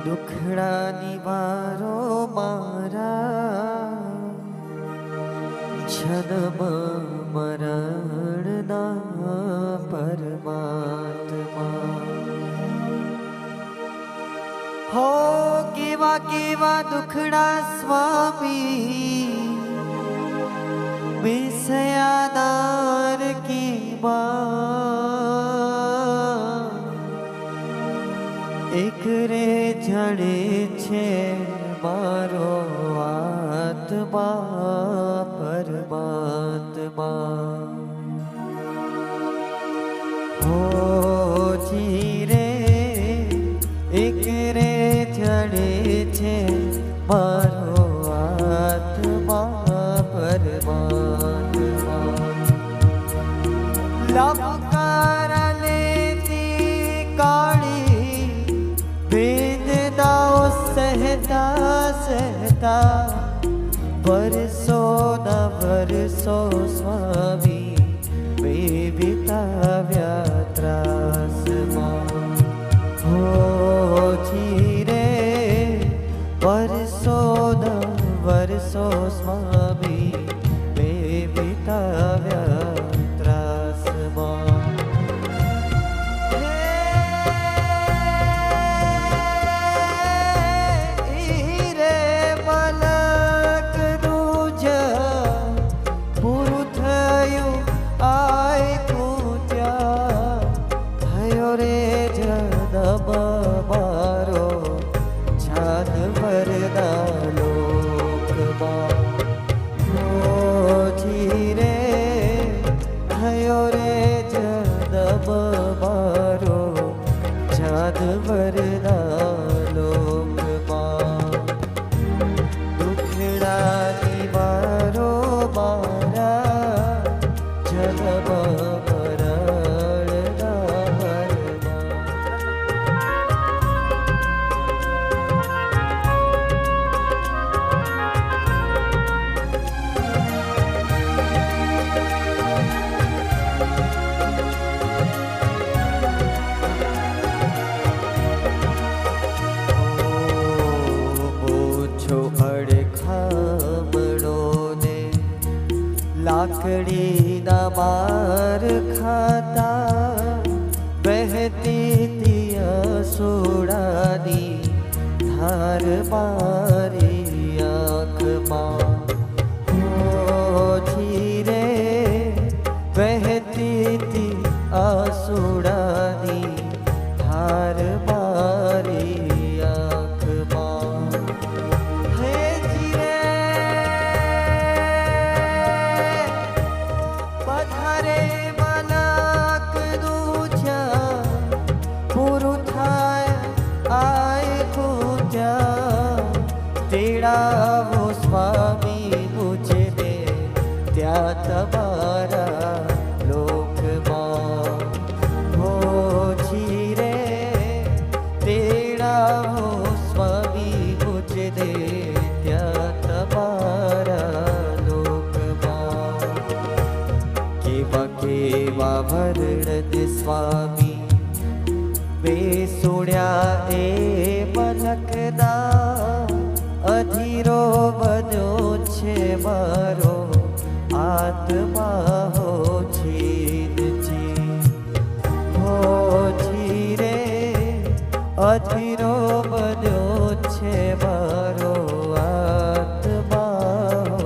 દુખડા નિવારો મારા જન્મ મરણના પરમાત્મા હો કેવા કેવા દુખડા સ્વામી બેસયાનાર કી એક રે જડે છે મારો આત્મા પરમાત્મા હો જીરે એક રે જડે છે મારો આત્મા પરમાત્મા લપકાર લેતી કાળી વેદનાઓ સહેતા સહેતા વર્ષો ના વર્ષો સ્વામી મેં વિતાવ્યા ત્રાસમાં હો જીરે વર્ષો ના વર્ષો સ્વામી મેં વિતાવ્યા ત્રાસમાં લાકડીના માર ખાતા વહેતી તિયા સોડાની ધાર મારી આંખમાં હો જીરે વહેતી તી આસુડાની ધાર મારી આંખમાં તેડાવો સ્વામી મુझे ત્યાં તમારા લોકમાં હો જીરે તેડાવો સ્વામી મુझे ત્યાં તમારા લોકમાં કેવા કેવા વરણદ સ્વામી બેસોડ્યા એ મલકના અધીરો બન્યો છે મારો આત્મા હો છીનજી હો જીરે અધીરો બન્યો છે મારો આત્મા હો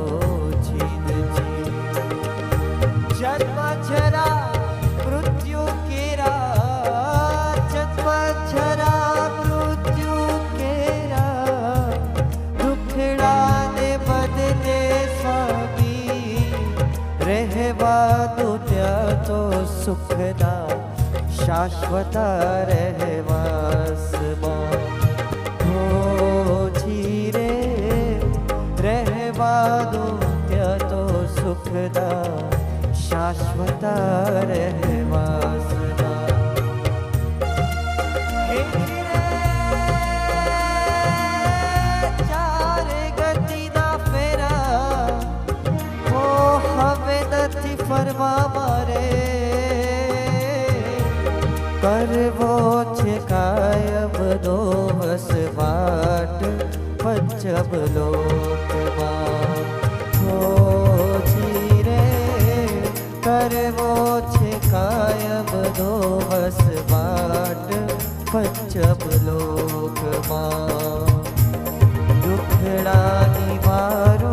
છીનજી જન્મ જરા મૃત્યુ કેરા જન્મ જરા મૃત્યુ કેરા દુખડાને બદલે સ્વામી રહેવાનું ત્યાં તો સુખના શાશ્વત રહેવાસમાં હો જીરે રહેવાનું ત્યાં તો સુખના શાશ્વત રહેવાસમાં ફરવા મારે કરવો છે કાયમ નો વસવા દેખાય બધો વસવાટ પંચમ લોકમાં. દુખડા નિવારો